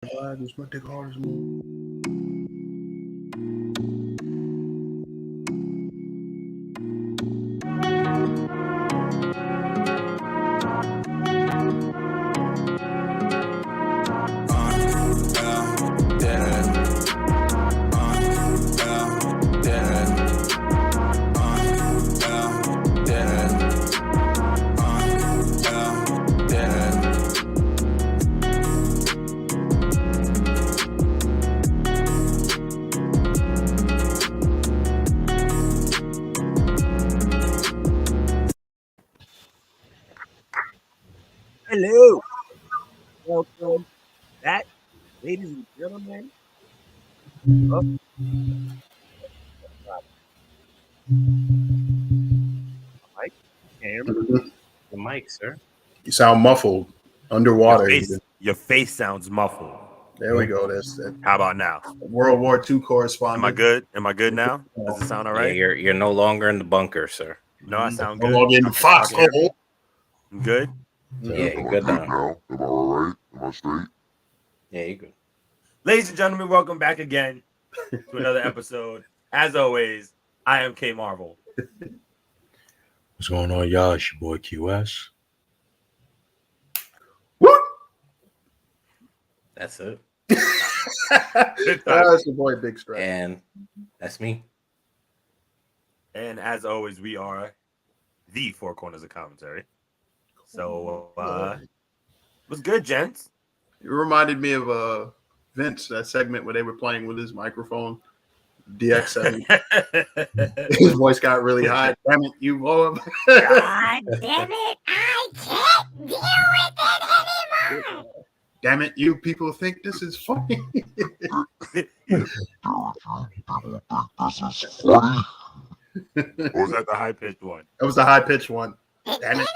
This might take hard as Hello, welcome back, ladies and gentlemen. Oh, Mike, can you hear me? The mic, sir. You sound muffled underwater. Your face sounds muffled. There we go. That's that How about now? World War II Am I correspondent. good? Am I good now? Does it sound all Yeah, right? you're no longer in the bunker, sir. No, I sound No good. longer in the Okay, y'all can hear me? foxhole. I'm good. Yeah, you're good now. Am I all right? Am I straight? Yeah, you're good. Ladies and gentlemen, welcome back again to another episode. As always, I am K Marvel. What's going on, y'all? It's your boy QS. What? That's it. That's your boy Big Stretch. And that's me. And as always, we are the Four Corners of Commentary. So, what's good, gents? It reminded me of Vince, that segment where they were playing with his microphone, DX7. His voice got really high. Damn it, you blow up. God damn it, I can't deal with it anymore. Damn it, you people think this is funny. Or was that the high pitched one? That was the high pitched one. Damn it.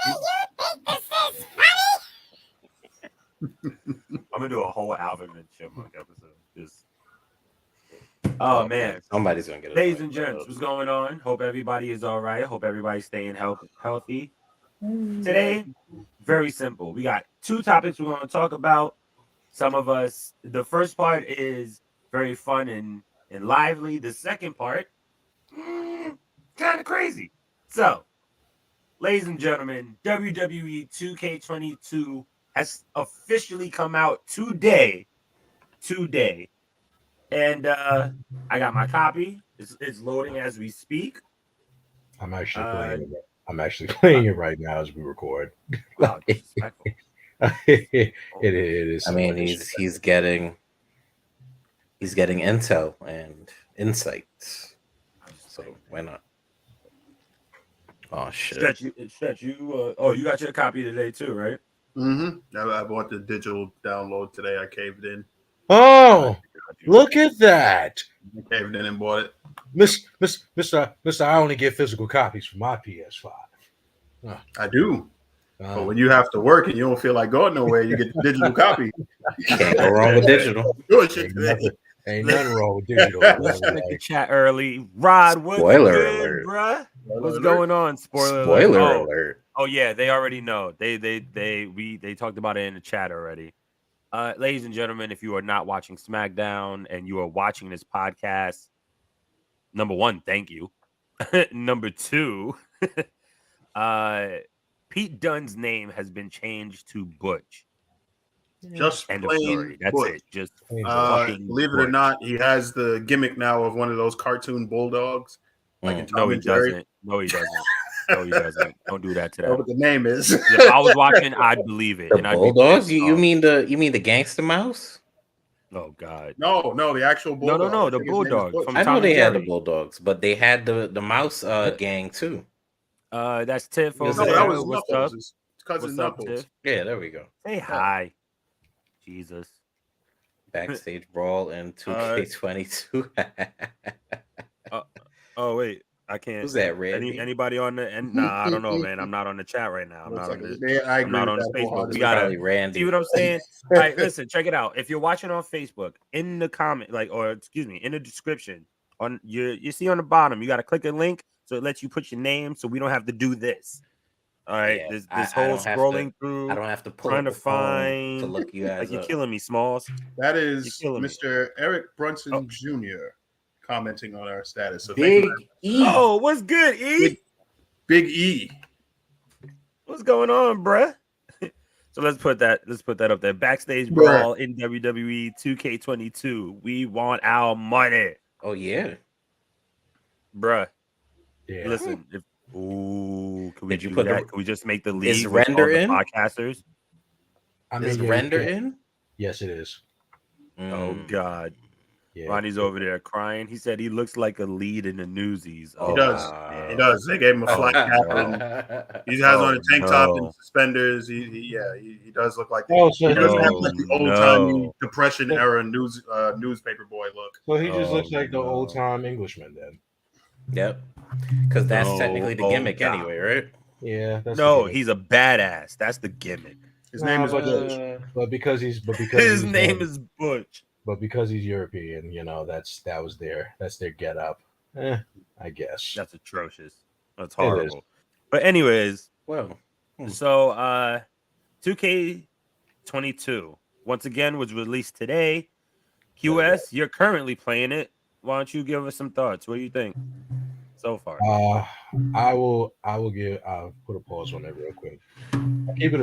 I'm gonna do a whole Alvin and Chipmunk episode. Just oh man, Somebody's gonna get it. ladies and gents, what's going on? Hope everybody is all right. Hope everybody's staying healthy. Today, very simple. We got two topics we're going to talk about. Some of us, the first part is very fun and lively. The second part, kind of crazy. So, ladies and gentlemen, WWE 2K22 has officially come out today. And I got my copy. It's loading as we speak. I'm actually playing it. I'm actually playing it right now as we record. Wow, disrespectful. it is. I mean, he's getting intel and insights. So why not? Oh shit! Stretch, you you got your copy today too, right? Mm-hmm. I bought the digital download today. I caved in. Oh, look at that, I caved in and bought it. Mister. I only get physical copies for my PS5. I do. But when you have to work and you don't feel like going nowhere, you get the digital copy. Can't go wrong with digital. Doing shit today. Ain't nothing wrong with digital. Let's check the chat early. Rod, what's Spoiler good, alert. bruh? What's alert. going on? Spoiler alert. Oh yeah, they already know. They talked about it in the chat already. Ladies and gentlemen, if you are not watching SmackDown and you are watching this podcast, number one, thank you. Number two, Pete Dunne's name has been changed to Butch. Just End of plain story. That's Butch. it. Just Believe it or not, he has the gimmick now of one of those cartoon bulldogs. Like in no, Tom he and Jerry. doesn't. No, he doesn't. No, he doesn't. Don't do that to Know that. what the name is. If I was watching, I'd believe it. The And I'd bulldogs? be You mean the gangster mouse? Oh God. No, the actual bulldog. No, I the think his name is bulldog Butch. from I Tom know they and had the Jerry. bulldogs, but they had the mouse gang too. That's Tiff No, over No, there. that was What's Knuckles. up? His cousin What's up, Knuckles. Tiff? Yeah, there we go. Say hi. Jesus. Backstage brawl in 2K22. Oh wait, I can't. Who's that, Randy? Anybody on the? Nah, I don't know, man. I'm not on the chat right now. I'm not on the. I I'm agree not with on that Facebook. We wholeheartedly. gotta Probably Randy. see what I'm saying. All right, listen, check it out. If you're watching on Facebook, in the comment, in the description, on you see on the bottom, you gotta click a link so it lets you put your name, so we don't have to do this. All right, Yeah, this I whole don't have scrolling to. through, I don't have to pull trying up to the phone to find. look you Like guys you're up. killing me, Smalls. That You're is killing me. Mr. Eric Brunson Oh. Jr. commenting on our status. So thank you, Big E. Oh, what's good, E? Big E. What's going on, bruh? So let's put that up there. Backstage Bruh. brawl in WWE 2K22. We want our money, Oh yeah. bruh. Yeah. Listen, can we Did you do put that? the- Can we just make the Is league with all render the in? podcasters? I Is mean, yeah, render yeah. in? Yes, it is. Oh Mm. God. Yeah. Ronnie's over there crying. He said he looks like a lead in the Newsies. He does. man. He does. They gave him a Oh, flat cap and he has on a tank top and suspenders. He does look like Oh, he so doesn't have Oh, like the old timey no. Depression era newspaper boy look. so he just Oh, looks like the no. old time Englishman then. Yep. Because that's No, technically the oh, gimmick God. anyway, right? Yeah, that's No, the gimmick. he's a badass. That's the gimmick. His name is but, Butch. but because he's His name is Butch. but because he's European, that's their get up. I guess. That's atrocious. That's It is. horrible. But anyways, Well, so 2K22 once again was released today. QS, you're currently playing it. Why don't you give us some thoughts? What do you think so far? I'll put a pause on that real quick. Keep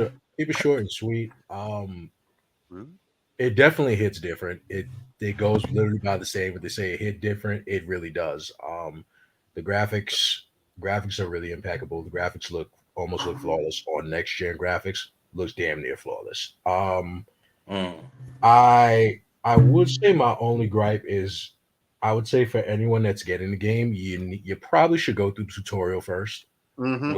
it short and sweet. It definitely hits different. It goes literally by the same, but they say it hit different. It really does. The graphics are really impeccable. The graphics almost look flawless on next gen graphics. Looks damn near flawless. I would say my only gripe is I would say for anyone that's getting the game, you probably should go through the tutorial first. Mm-hmm.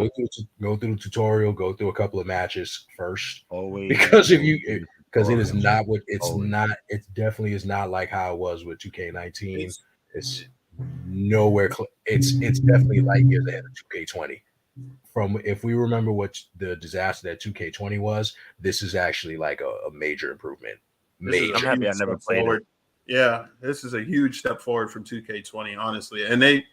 Go through the tutorial, go through a couple of matches first. Always Because because it is not what it's Always. not. It definitely is not like how it was with 2K19. It's nowhere. It's definitely light years ahead of 2K20. From if we remember what the disaster that 2K20 was, this is actually like a major improvement. I'm happy I never played it. Yeah, this is a huge step forward from 2K20, honestly. And they,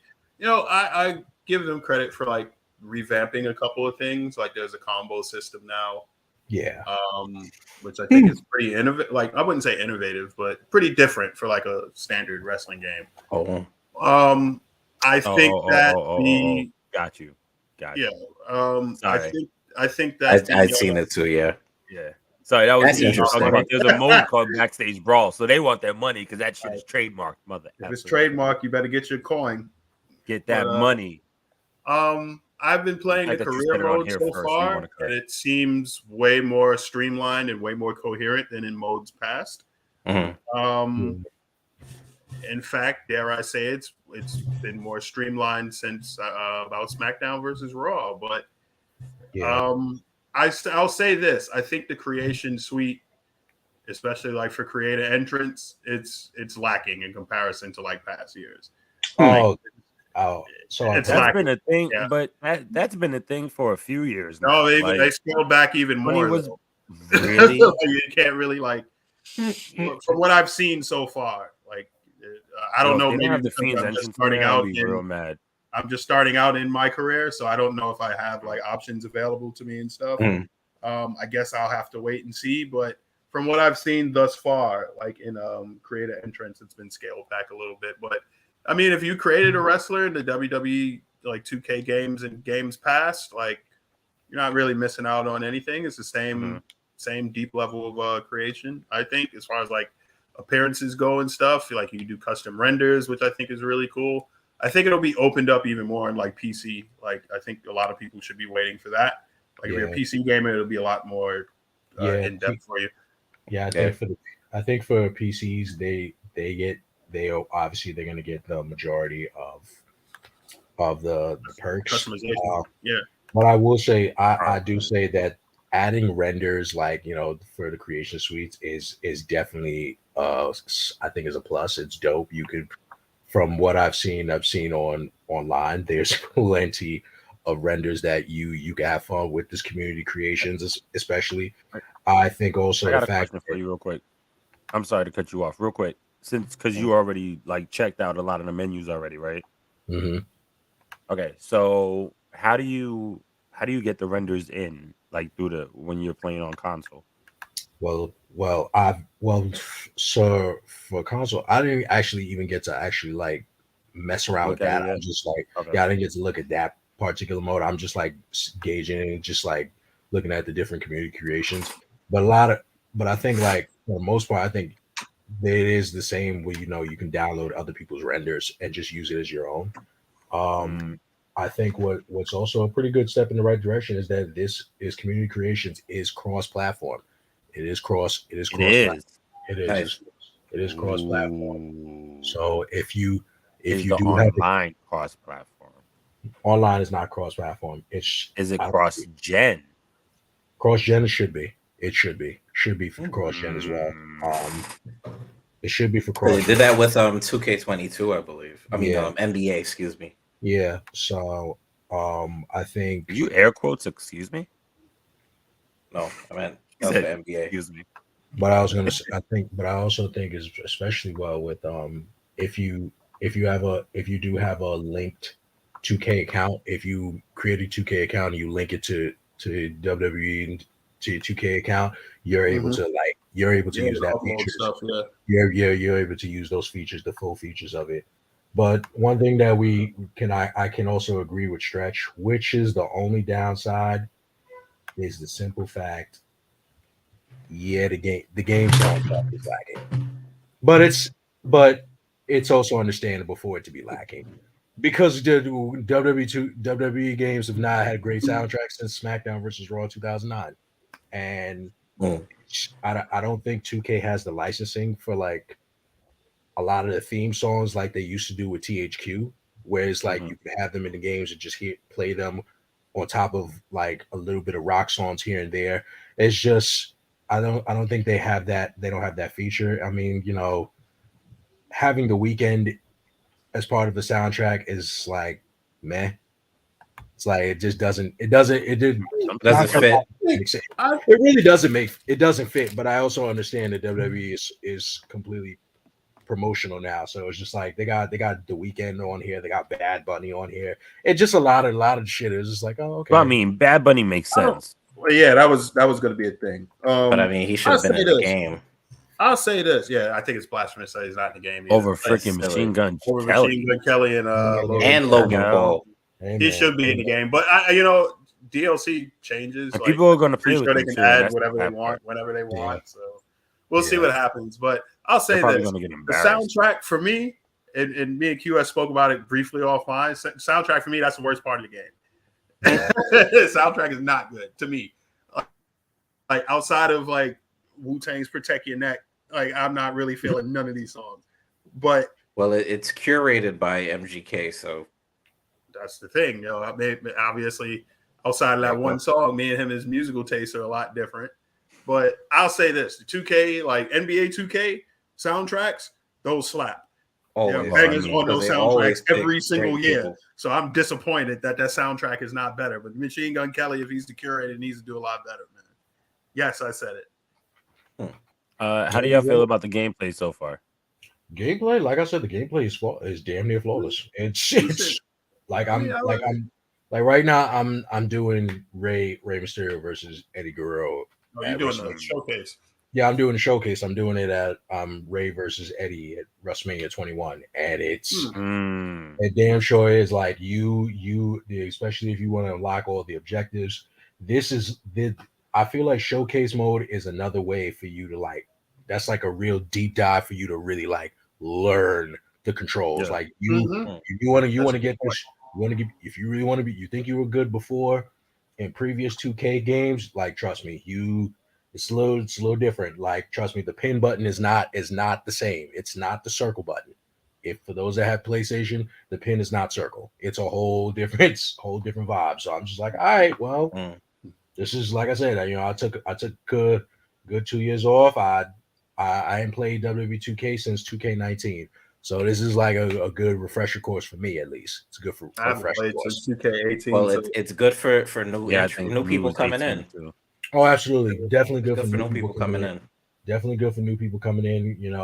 I give them credit for like revamping a couple of things. Like there's a combo system now. Yeah. Which I think is pretty innovative. Like I wouldn't say innovative, but pretty different for like a standard wrestling game. I think got you. Yeah. Sorry. I think that I'd seen it too. Yeah. Yeah. Sorry, that was That's me interesting. talking about. There's a mode called Backstage Brawl, so they want their money because that shit is trademarked. Mother. If it's trademark, you better get your coin. Get that money. I've been playing the career mode so far, and it seems way more streamlined and way more coherent than in modes past. Mm-hmm. In fact, dare I say it's been more streamlined since about SmackDown versus Raw. But I'll say this: I think the creation suite, especially like for creator entrance, it's lacking in comparison to like past years. So that's been a thing, but that's been a thing for a few years now. No, they scaled back even more. Really? You can't really like from what I've seen so far. Like I don't know. Maybe have the Fiend's I'm just entrance starting out. out. Real mad. I'm just starting out in my career, so I don't know if I have like options available to me and stuff. I guess I'll have to wait and see. But from what I've seen thus far, like in creator entrance, it's been scaled back a little bit. But I mean, if you created a wrestler in the WWE like 2K games and games past, like you're not really missing out on anything. It's the same deep level of creation, I think, as far as like appearances go and stuff. Like you can do custom renders, which I think is really cool. I think it'll be opened up even more in like PC. Like I think a lot of people should be waiting for that. Like if you're a PC gamer, it'll be a lot more in depth for you. Yeah, I think for PCs, obviously they're gonna get the majority of the perks. Customization. But I will say I do say that adding renders like for the creation suites is definitely I think is a plus. It's dope. You could, from what I've seen online, there's plenty of renders that you can have fun with this community creations, especially. I think also I got the a fact question for you real quick. I'm sorry to cut you off real quick, because you already like checked out a lot of the menus already, right? Mm-hmm. Okay, so how do you how do you get the renders in like through when you're playing on console? So for console, I didn't actually even get to actually like mess around with Look at that. it yet? I'm just like, Okay. yeah, I didn't get to look at that particular mode. I'm just like gauging, just like looking at the different community creations. But I think like for the most part, I think it is the same where you can download other people's renders and just use it as your own. Mm. I think what's also a pretty good step in the right direction is that this is community creations is cross-platform. It is cross. It is It cross-platform. is. It is. Nice. It is cross-platform. Ooh. So if you Is the do have online cross platform? online is not cross-platform. It's Is it I don't- cross gen? cross-gen. It should be. It should be for cross-gen as well. It should be for They cross-gen. did that with 2K22, I believe. I mean, Yeah. NBA, excuse me. Yeah. So I think Did you air quotes? Excuse me. No, I meant He that was said, for NBA. excuse me. But I was gonna say, but I also think is especially well with if you do have a linked 2K account, if you create a 2K account and you link it to WWE and to your 2K account, you're able to use that upload features. stuff. Yeah. You're able to use those features, the full features of it. But one thing that I can also agree with Stretch, which is the only downside, is the simple fact. Yeah, the game soundtrack is lacking, but it's also understandable for it to be lacking because the WWE games have not had great soundtracks since SmackDown versus Raw 2009, and I don't think 2K has the licensing for like a lot of the theme songs like they used to do with THQ, where it's like you can have them in the games and just play them on top of like a little bit of rock songs here and there. It's just I don't think they have that. They don't have that feature. I mean, having the weekend as part of the soundtrack is like meh. It's like it just doesn't. It doesn't. It did. Doesn't fit. It really doesn't make. It doesn't fit. But I also understand that WWE is completely promotional now, so it's just like they got the weekend on here. They got Bad Bunny on here. It's just a lot of shit. It's just like, oh, okay. Well, I mean, Bad Bunny makes sense. Well, yeah, that was going to be a thing. But I mean, he should have been in the game. I'll say this. Yeah, I think it's blasphemous that he's not in the game. Over freaking Machine Gun over Kelly. Machine Gun Kelly and Logan Paul. He should be in the game, but DLC changes. Like, people are going to play with sure they them can too, add whatever they want whenever they want. So we'll see what happens. But I'll say this: the soundtrack for me, and me and QS spoke about it briefly offline. Soundtrack for me, that's the worst part of the game. Soundtrack is not good to me. Like outside of like Wu-Tang's "Protect Your Neck," like I'm not really feeling none of these songs. But it's curated by MGK, so that's the thing. Obviously, outside of that one song, me and him, his musical tastes are a lot different. But I'll say this: the 2K, like NBA 2K soundtracks, those slap. Bangers on those soundtracks every single year. So I'm disappointed that soundtrack is not better. But Machine Gun Kelly, if he's the curator, needs to do a lot better, man. Yes, I said it. How do y'all feel about the gameplay so far? Gameplay, like I said, the gameplay is damn near flawless. It's like right now I'm doing Rey Mysterio versus Eddie Guerrero. Oh, you're doing the showcase. Yeah, I'm doing a showcase. I'm doing it at Rey versus Eddie at WrestleMania 21, and it's it damn sure is like you especially if you want to unlock all the objectives. I feel like showcase mode is another way for you to like. That's like a real deep dive for you to really like learn the controls. Yeah. Like you want to get this. You want to get if you really want to be. You think you were good before in previous 2K games. Like trust me, it's a little different. Like trust me, the pin button is not the same. It's not the circle button. If for those that have PlayStation, the pin is not circle. It's a whole different vibe. So I'm just like, all right, well. This is like I said, I took a good 2 years off. I ain't played WWE 2K since 2K19, so this is like a good refresher course for me at least. It's good for refresher course. 2K18. Well, it's good for new people coming in. Too. Oh, absolutely, definitely good for new people coming in. Definitely good for new people coming in.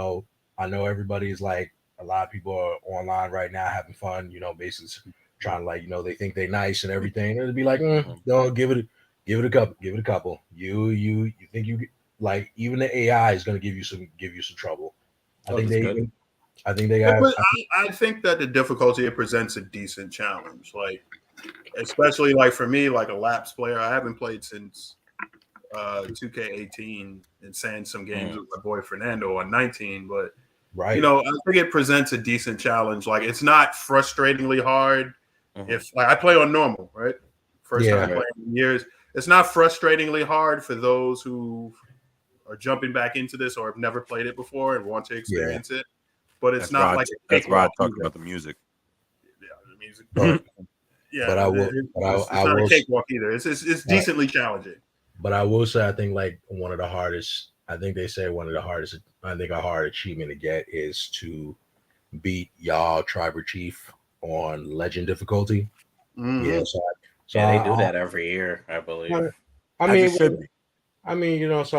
I know everybody's like a lot of people are online right now having fun. Basically trying to like, they think they nice and everything. It'd be like, no, give it a couple. You think you like even the AI is going to give you some trouble. I think they got. But I think that the difficulty it presents a decent challenge. Like, especially like for me, like a laps player, I haven't played since 2K18 and saying some games with my boy Fernando on 19. But right, I think it presents a decent challenge. Like, it's not frustratingly hard. If like I play on normal, right? First time playing in years. It's not frustratingly hard for those who are jumping back into this or have never played it before and want to experience it. But it's not like that's Rod talking about the music. Yeah, the music. But It's not a cakewalk either. It's decently challenging. But I will say, I think like one of the hardest. I think they say one of the hardest. I think a hard achievement to get is to beat y'all Tribal Chief on Legend difficulty. Yeah, so they do that every year, I believe. I mean, so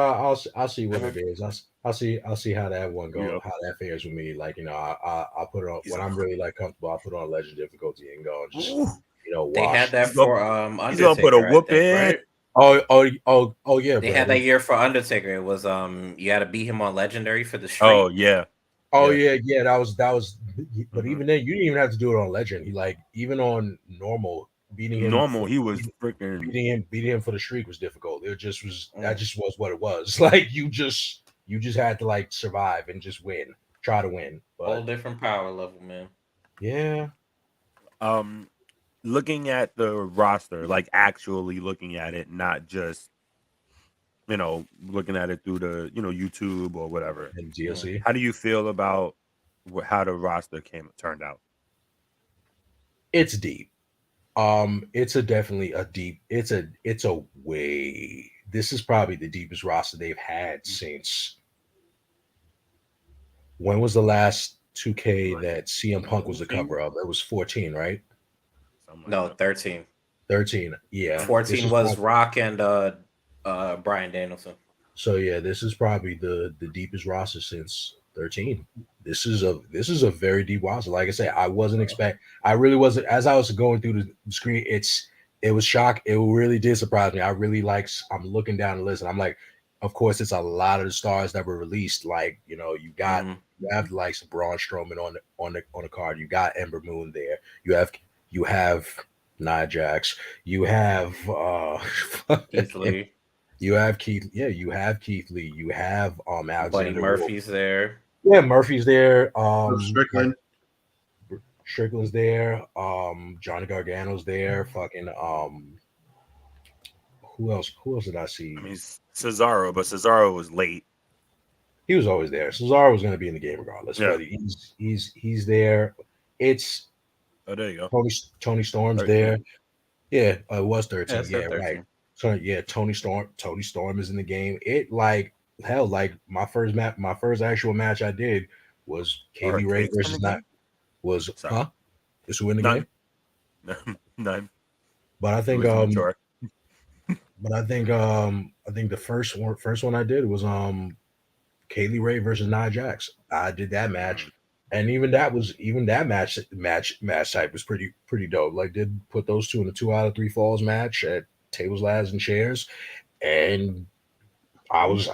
I'll see what it is. I'll see how that one goes, how that fares with me. Like, I'll put it on when I'm really like comfortable. I'll put on Legend difficulty and go and just watch. They had that for Undertaker. He's gonna put a whoop in. Right? Oh yeah. They had that year for Undertaker. It was you had to beat him on Legendary for the streak. Oh yeah. That was. But even then, you didn't even have to do it on Legend. He like even on normal. Beating him, he was freaking beating him for the streak was difficult. It just was that just was what it was. Like you just had to like survive and just win, try to win. But, whole different power level, man. Yeah. Looking at the roster, like actually looking at it, not just looking at it through the YouTube or whatever. And DLC. How do you feel about how the roster turned out? It's deep. It's definitely a deep. It's a way. This is probably the deepest roster they've had since. When was the last 2K that CM Punk was the cover of? It was 14, right? No, 13. 13, yeah. 14 was Rock and Bryan Danielson. So yeah, this is probably the deepest roster since 13. This is a very deep roster. Like I said, I really wasn't. As I was going through the screen, it was shock. It really did surprise me. I'm looking down the list and I'm like, of course, it's a lot of the stars that were released. Like, you have like some Braun Strowman on the card. You got Ember Moon there. You have Nia Jax. You have Keith Lee. You have Keith. Yeah, you have Keith Lee. You have Alexander Buddy Murphy's there. Yeah, Murphy's there. Strickland's there. Johnny Gargano's there. Fucking who else did I see? I mean, Cesaro, but Cesaro was late. He was always there. Cesaro was going to be in the game regardless. Yeah. But he's there. It's there you go. Tony Storm's 13. There. Yeah, it was 13. Yeah, 13. Right. So yeah, Tony Storm is in the game. It like hell, like my first actual match I did was Kaylee Ray versus Is who in the game? None. But I think sure. But I think the first one I did was Kaylee Ray versus Nia Jax. I did that match, and even that match type was pretty dope. Like, did put those two in a 2 out of 3 falls match at tables, ladders, and chairs, and I was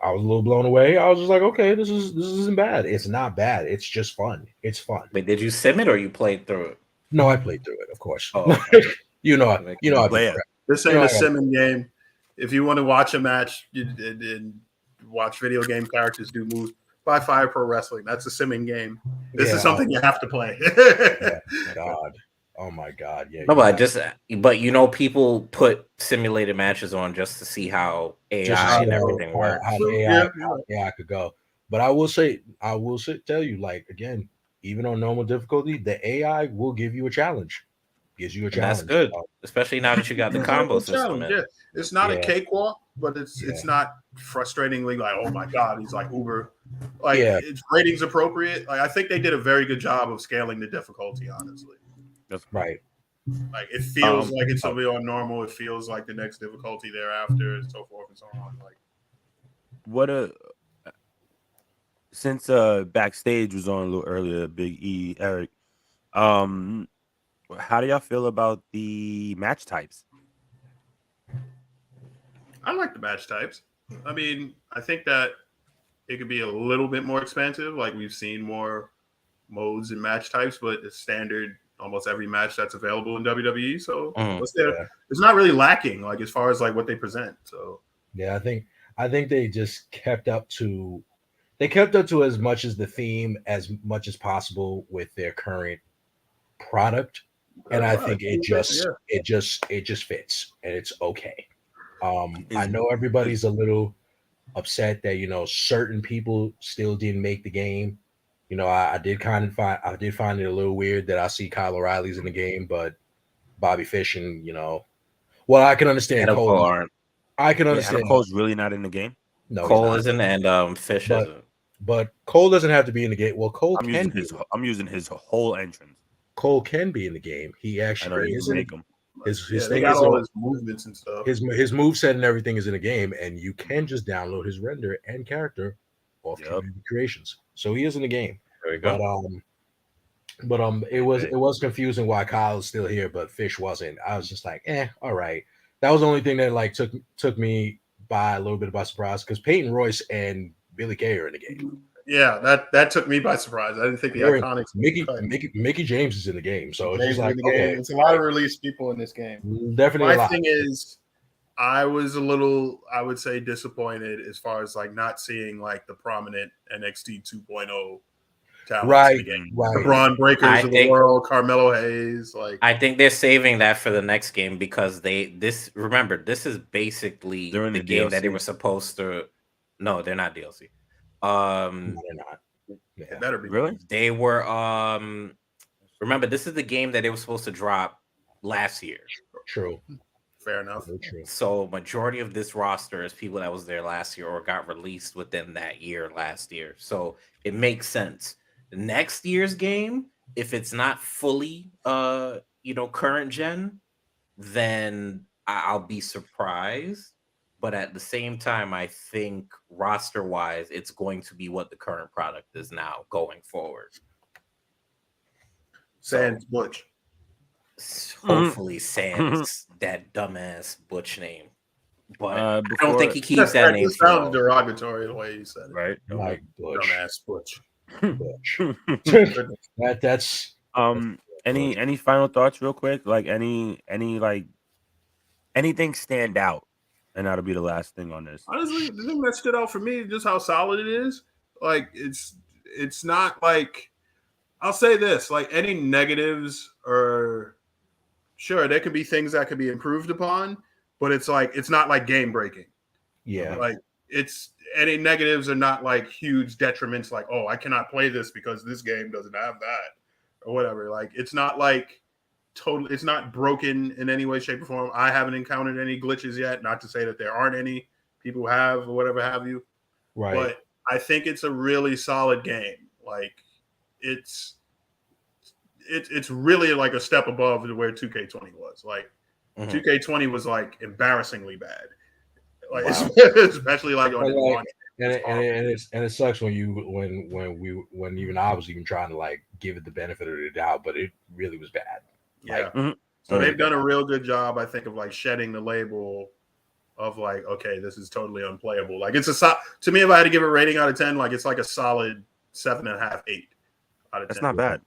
a little blown away. I was just like, okay, this isn't bad. It's not bad. It's just fun. It's fun. But did you sim it or you played through it? No, I played through it, of course. Oh, okay. I play it. This ain't a simming game. If you want to watch a match and watch video game characters do moves, buy Fire Pro Wrestling. That's a simming game. This is something you have to play. God. Oh my God. Yeah. No, but people put simulated matches on just to see how AI and everything works. How AI could go. But I will tell you, like, again, even on normal difficulty, the AI will give you a challenge. Gives you a challenge. That's good, especially now that you got the combo system. Yeah. It's not a cakewalk, but it's not frustratingly like, oh my God, he's like uber. Like, its ratings appropriate. Like, I think they did a very good job of scaling the difficulty, honestly. That's right. Like, it feels like it's something on normal. It feels like the next difficulty thereafter, and so forth and so on. Like, since backstage was on a little earlier, Big E, Eric, How do y'all feel about the match types? I like the match types. I mean, I think that it could be a little bit more expansive. Like we've seen more modes and match types, but it's standard almost every match that's available in WWE. So it's not really lacking, like as far as like what they present. So yeah, I think they just kept up to as much as the theme as much as possible with their current product, and I think it just fits and it's okay. I know everybody's a little upset that certain people still didn't make the game. I did find it a little weird that I see Kyle O'Reilly's in the game, but Bobby Fish and well, I can understand Cole. I can understand Adam Cole's really not in the game. No, Cole isn't, and Fish isn't. But Cole doesn't have to be in the game. Well, Cole I'm using his whole entrance. Cole can be in the game. He actually is. Make him. His thing got is all his movements and stuff. His moveset and everything is in the game, and you can just download his render and character off Community Creations. So he is in the game. There you go. But it was confusing why Kyle's still here, but Fish wasn't. I was just like, all right. That was the only thing that like took me by a little bit by surprise, because Peyton Royce and Billy Kay are in the game. Yeah, that took me by surprise. I didn't think the Iconics. Mickey James is in the game, so it's just like it's a lot of released people in this game. Definitely. My thing is, I was a little, I would say, disappointed as far as like not seeing like the prominent NXT 2.0 talents in the game. The Braun Breakers of the world, Carmelo Hayes. Like, I think they're saving that for the next game because remember, this is basically the game DLC. that they were supposed to. No, they're not DLC. No, they're not. Yeah. It better be. Really? They were. Remember, this is the game that they were supposed to drop last year. True. Fair enough. True. So majority of this roster is people that was there last year or got released within that year last year. So it makes sense. Next year's game, if it's not fully current gen, then I'll be surprised. But at the same time, I think roster wise, it's going to be what the current product is now going forward. Sans Butch. Hopefully Sans that dumbass Butch name. But I don't think he keeps that name. It sounds derogatory the way you said it. Right. Like Butch. Dumbass Butch. That's any final thoughts real quick? Like any like anything stand out? And that'll be the last thing on this. Honestly, the thing that stood out for me is just how solid it is. Like it's not like, I'll say this, like any negatives are sure there could be things that could be improved upon, but it's like it's not like game breaking. Yeah. Like it's any negatives are not like huge detriments like, oh, I cannot play this because this game doesn't have that or whatever. Like it's not like totally, it's not broken in any way, shape, or form. I haven't encountered any glitches yet. Not to say that there aren't any. People have or whatever have you. Right. But I think it's a really solid game. Like it's really like a step above where 2K20 was. Like 2K20 was like embarrassingly bad. Like especially like on launch. And it sucks when even I was even trying to like give it the benefit of the doubt, but it really was bad. Yeah. So they've done a real good job, I think, of like shedding the label of like, okay, this is totally unplayable. Like it's to me, if I had to give a rating out of 10, like it's like a solid 7.5, 8 out of 10. That's not bad.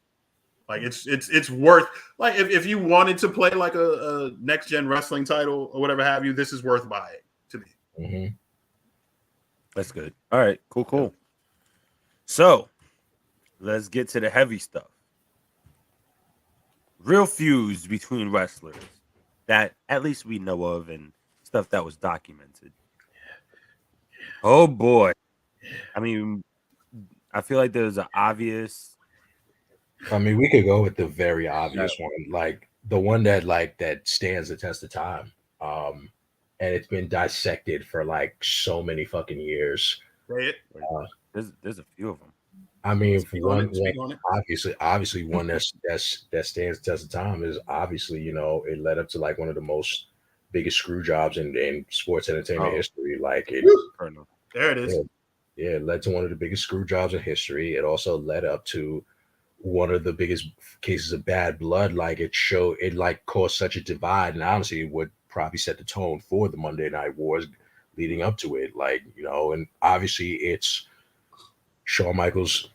Like it's worth, like if you wanted to play like a next gen wrestling title or whatever have you, this is worth buying to me. Mm-hmm. That's good. All right, cool. So let's get to the heavy stuff. Real feuds between wrestlers that at least we know of and stuff that was documented. Oh boy. I mean, I feel like there's an obvious. I mean, we could go with the very obvious one, like the one that stands the test of time. And it's been dissected for like so many fucking years. Say it. There's a few of them. I mean, obviously one that stands the test of time is obviously, it led up to like one of the most biggest screw jobs in sports entertainment history. Like there it is. Yeah, it led to one of the biggest screw jobs in history. It also led up to one of the biggest cases of bad blood. Like it like caused such a divide, and honestly, it would probably set the tone for the Monday Night Wars leading up to it. Like, and obviously it's Shawn Michaels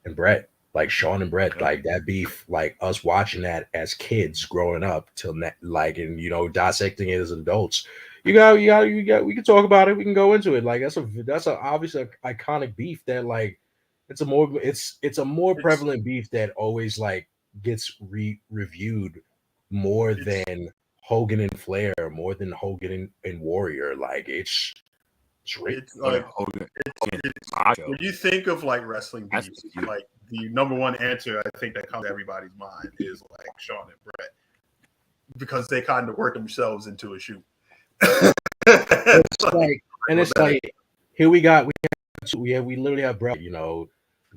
and Brett, like Shawn and Brett, like that beef, like us watching that as kids growing up till like, and dissecting it as adults. We can talk about it. We can go into it. Like that's a obviously iconic beef that like it's a more prevalent beef that always like gets reviewed more than Hogan and Flair, more than Hogan and Warrior. Like it's like when you think of like wrestling beef, like the number one answer I think that comes to everybody's mind is like Shawn and Brett, because they kind of work themselves into a shoot. It's like here we literally have Brett,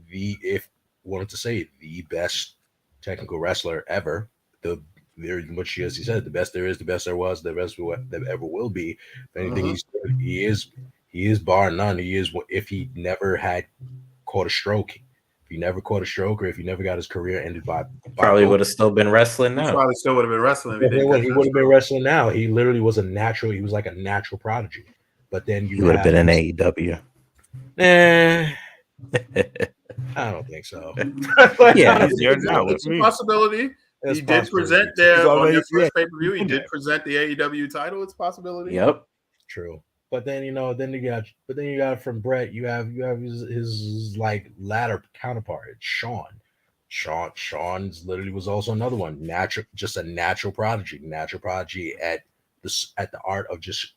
if wanted to say the best technical wrestler ever, the very much as he said, the best there is, the best there was, the best there ever will be. If anything, he is bar none. He is, if he never had caught a stroke. If he never caught a stroke, or if he never got his career ended by probably would have still been wrestling now. Probably still would have been wrestling. He would have been wrestling now. He literally was a natural. He was like a natural prodigy. But then he would have been in AEW. I don't think so. Yeah, it's a possibility. He did present there on their first pay-per-view. He did present the AEW title. It's a possibility. Yep, true. But then you got from Brett, you have his like latter counterpart, it's Shawn. Shawn's literally was also another one, just a natural prodigy at the art of just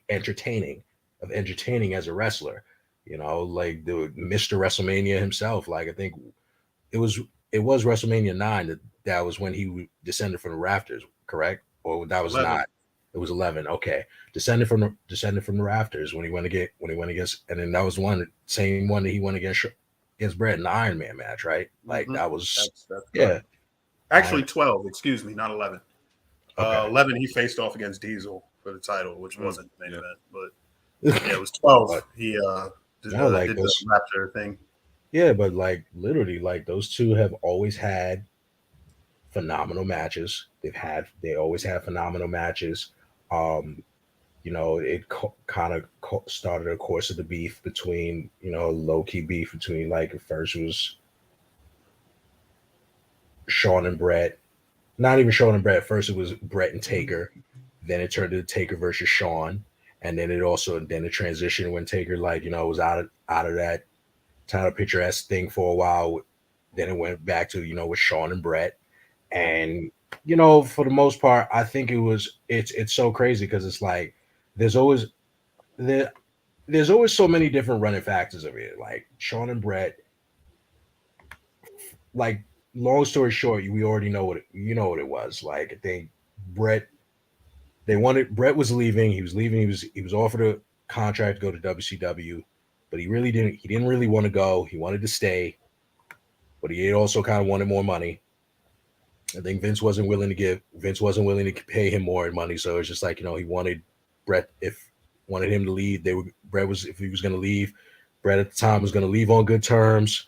entertaining as a wrestler. Like the Mr. WrestleMania himself. Like I think it was WrestleMania 9 that was when he descended from the rafters, correct? Or that was 11. not. It was 11. Okay, descended from the rafters when he went against, and then that was same one that he went against Brett in the Iron Man match, right? Like that was that's Actually 12. Excuse me, not 11. Okay. 11 he faced off against Diesel for the title, which wasn't the main event, but yeah, it was 12. He did the Raptor thing. Yeah, but like literally, like those two have always had phenomenal matches. They always have phenomenal matches. It kind of started a course of the beef between, low key beef between, like, at first it was Shawn and Brett. Not even Shawn and Brett. First it was Brett and Taker. Then it turned to Taker versus Shawn. And then it transitioned when Taker, like, was out of that title picture-esque thing for a while. Then it went back to, with Shawn and Brett. And, for the most part, I think it's so crazy because it's like there's always so many different running factors of it. Like Shawn and Brett, like, long story short, we already know what it was. Like, I think Brett was leaving. He was leaving. He was offered a contract to go to WCW, but he didn't really want to go. He wanted to stay, but he also kind of wanted more money. I think Vince wasn't willing to pay him more money. So it's just like, he wanted wanted him to leave. If he was going to leave, Brett at the time was going to leave on good terms.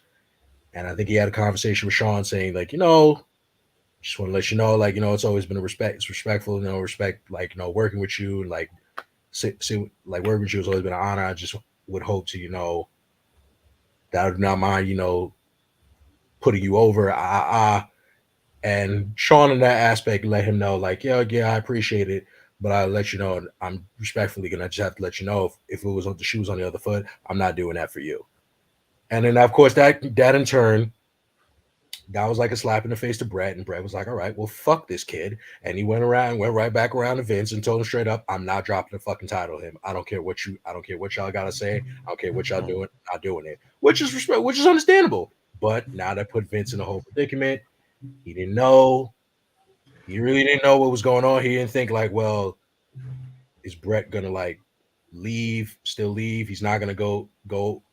And I think he had a conversation with Shawn saying, like, just want to let you know, like, it's always been it's respectful, respect, like, working with you, and like, like, working with you has always been an honor. I just would hope to, that I do not mind, putting you over. And Shawn in that aspect let him know, like, yeah, I appreciate it, but I'll let you know, I'm respectfully gonna just have to let you know if it was on the shoes on the other foot, I'm not doing that for you. And then of course that in turn, that was like a slap in the face to Brett, and Brett was like, all right, well, fuck this kid. And he went right back around to Vince and told him straight up, I'm not dropping the fucking title to him. I don't care what y'all gotta say. I don't care what y'all doing. I'm not doing it. Which is understandable. But now that put Vince in a whole predicament. He didn't know. He really didn't know what was going on. He didn't think like, well, is Brett gonna like still leave? He's not gonna go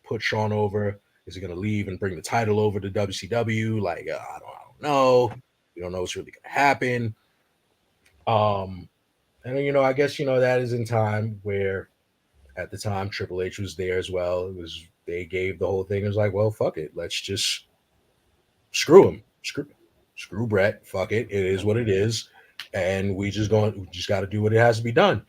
put Shawn over. Is he gonna leave and bring the title over to WCW? Like, I don't know. We don't know what's really gonna happen. And then, I guess, that is in time where at the time Triple H was there as well. They gave the whole thing. It was like, well, fuck it. Let's just screw him, screw Brett. Fuck it, it is what it is, and we just got to do what it has to be done.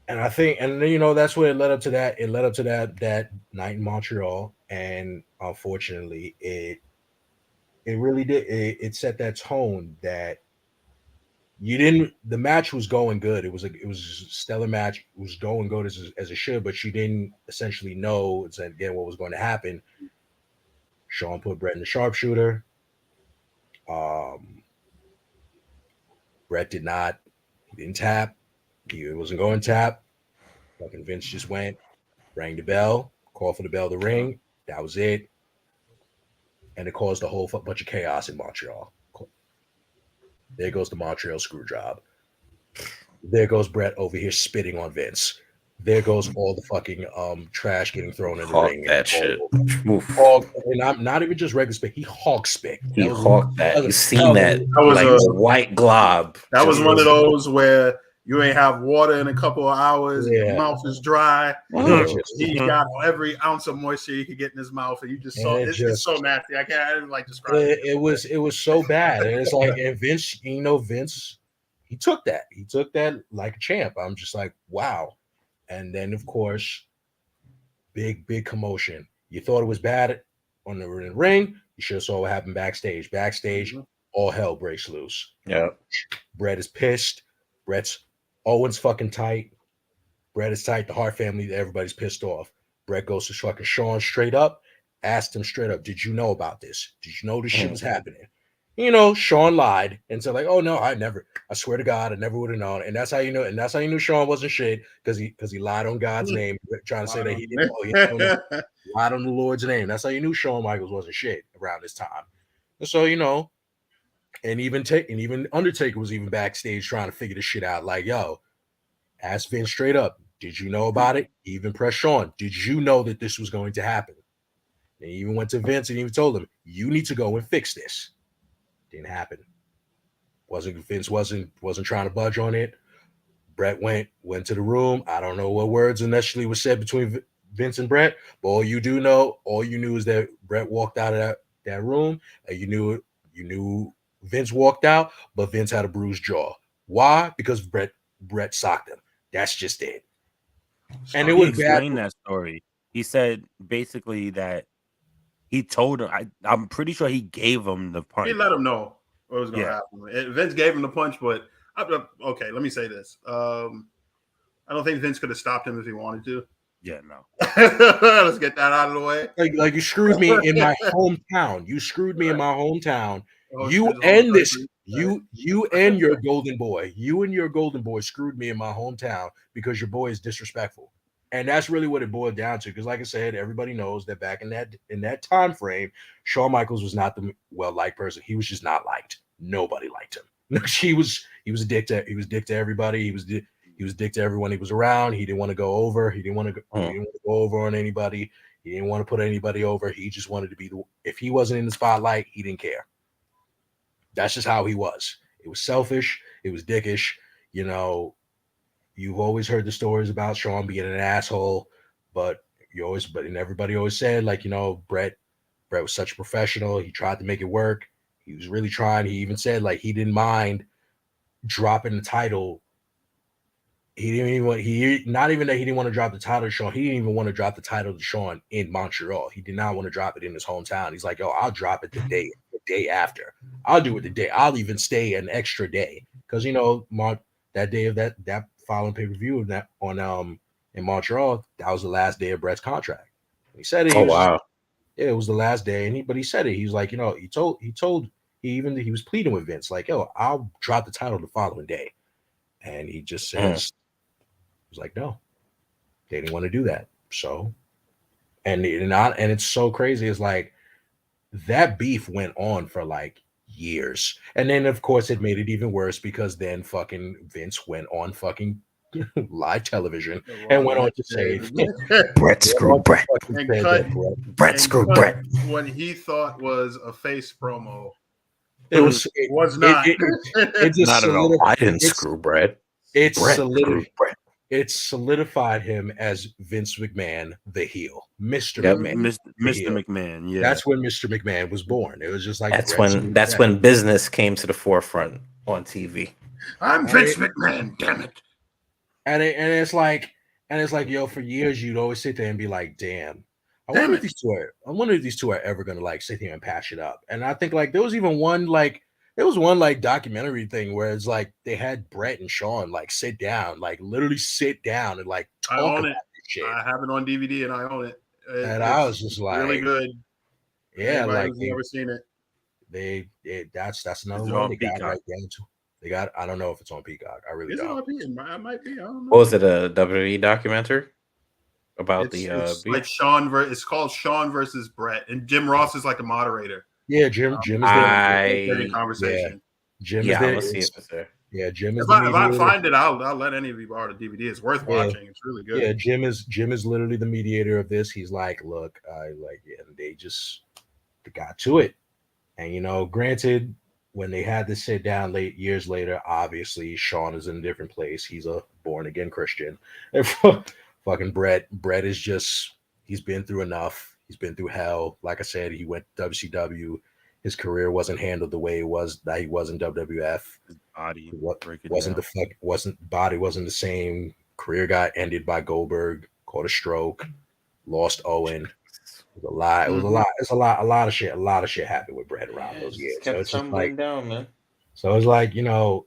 And I think, and then, you know, that's what it led up to that. It led up to that night in Montreal, and unfortunately, it really did. It set that tone that you didn't. The match was going good. It was a stellar match. It was going good as it should, but you didn't essentially know again what was going to happen. Sean put Brett in the sharpshooter. Brett did not. He didn't tap. He wasn't going to tap. Fucking Vince just went, rang the bell, called for the bell to ring. That was it. And it caused a whole bunch of chaos in Montreal. There goes the Montreal screw job. There goes Brett over here spitting on Vince. There goes all the fucking trash getting thrown in the ring. That shit. And I'm not even just regular spit. He hawk spit. He hawked that. You seen that? was like a white glob. That was one of those where you ain't have water in a couple of hours. Yeah. Your mouth is dry. Mm-hmm. He got every ounce of moisture he could get in his mouth, and you just saw it's so nasty. I can't even like describe it. It was so bad, and it's like, and Vince, you know, Vince, he took that like a champ. I'm just like, wow. And then of course, big commotion. You thought it was bad on the ring. You should have saw what happened backstage. Backstage, all hell breaks loose. Yeah. Brett is pissed. Owen's fucking tight. Brett is tight. The Hart family, everybody's pissed off. Brett goes to fucking Sean straight up, asked him straight up, did you know about this? Did you know this shit was happening? You know, Sean lied and said, like, oh no, I swear to God, I never would have known. And that's how you know, Sean wasn't shit, because he lied on God's name, trying to say that he didn't know. He lied on the Lord's name. That's how you knew Shawn Michaels wasn't shit around this time. And so, you know, and even Undertaker was even backstage trying to figure this shit out. Like, yo, ask Vince straight up, did you know about it? He even pressed Sean, did you know that this was going to happen? And he even went to Vince and even told him, you need to go and fix this. Didn't happen. Vince wasn't trying to budge on it. Brett went to the room. I don't know what words initially was said between Vince and Brett, but all you knew is that Brett walked out of that room, and you knew Vince walked out, but Vince had a bruised jaw. Why? Because Brett socked him. That's just it. And it was explained that story. He said basically that he told him. I'm pretty sure he gave him the punch. He let him know what was going to happen. Vince gave him the punch, but okay, let me say this. I don't think Vince could have stopped him if he wanted to. Yeah, no. Let's get that out of the way. Like you screwed me in my hometown. You screwed me in my hometown. You and your golden boy screwed me in my hometown because your boy is disrespectful. And that's really what it boiled down to. Because like I said, everybody knows that back in that time frame, Shawn Michaels was not the well-liked person. He was just not liked. Nobody liked him. He was a dick to everybody. He was dick to everyone he was around. He didn't want to go over. He didn't want to go over on anybody. He didn't want to put anybody over. He just wanted to be if he wasn't in the spotlight, he didn't care. That's just how he was. It was selfish. It was dickish. You know, you've always heard the stories about Shawn being an asshole, but everybody always said, like, you know, Brett was such a professional. He tried to make it work. He was really trying. He even said, like, he didn't mind dropping the title. He didn't want to drop the title to Shawn. He didn't even want to drop the title to Shawn in Montreal. He did not want to drop it in his hometown. He's like, yo, I'll drop it the day after. I'll do it the day. I'll even stay an extra day. Because, you know, that day of that following pay-per-view of that on in Montreal, that was the last day of Brett's contract. He said it. Wow. Yeah, it was the last day. But he said it. He was like, you know, he was pleading with Vince, like, yo, I'll drop the title the following day. And he just says, was like, no, they didn't want to do that. So, and it's so crazy. It's like that beef went on for like years. And then of course it made it even worse because then fucking Vince went on fucking live television and went on to say Brett screwed Brett. Brett screwed Brett. What he thought was a face promo. It was not. It just not at all. I didn't screw Brett. It's Brett screwed Brett. it solidified him as Vince McMahon, the heel, Mr. Yep. McMahon. the Mr. heel. McMahon. Yeah, That's when Mr. McMahon was born. It was just like That's Brett when said. business came to the forefront on TV. I'm Vince McMahon. Damn it. And it's like yo, for years you'd always sit there and be like, damn, I wonder if these two are ever gonna like sit here and patch it up. And I think like there was one documentary thing where it's like they had Brett and Sean like sit down, like literally sit down and like I talk own about it. this shit. I have it on DVD and I own it. And I was just like, really good. Yeah, Anybody like who's never seen it. That's another Is it one on they got Peacock? right down to. They got. I don't know if it's on Peacock. I really Is it don't. on Peacock? It might be. I don't know. What was it? A WWE documentary about It's beef? like it's called Sean versus Brett, and Jim Ross is like the moderator. Yeah, Jim is the conversation. Jim Yeah, is I'm there. gonna see if it's there. Yeah, Jim is If the I mediator. find it, I'll let any of you borrow the DVD. It's worth watching. It's really good. Yeah, Jim is literally the mediator of this. He's like, look, and they got to it. And granted, when they had to sit down years later, obviously Sean is in a different place. He's a born again Christian. And fucking Brett is just, he's been through enough. He's been through hell. Like I said, he went to WCW. His career wasn't handled the way he was in WWF. his body Wasn't the same. Career got ended by Goldberg. Caught a stroke. Lost Owen. It was a lot. It was a lot. It's a lot of shit. A lot of shit happened with Brett around those years. So it's just like down, man. So it's like, so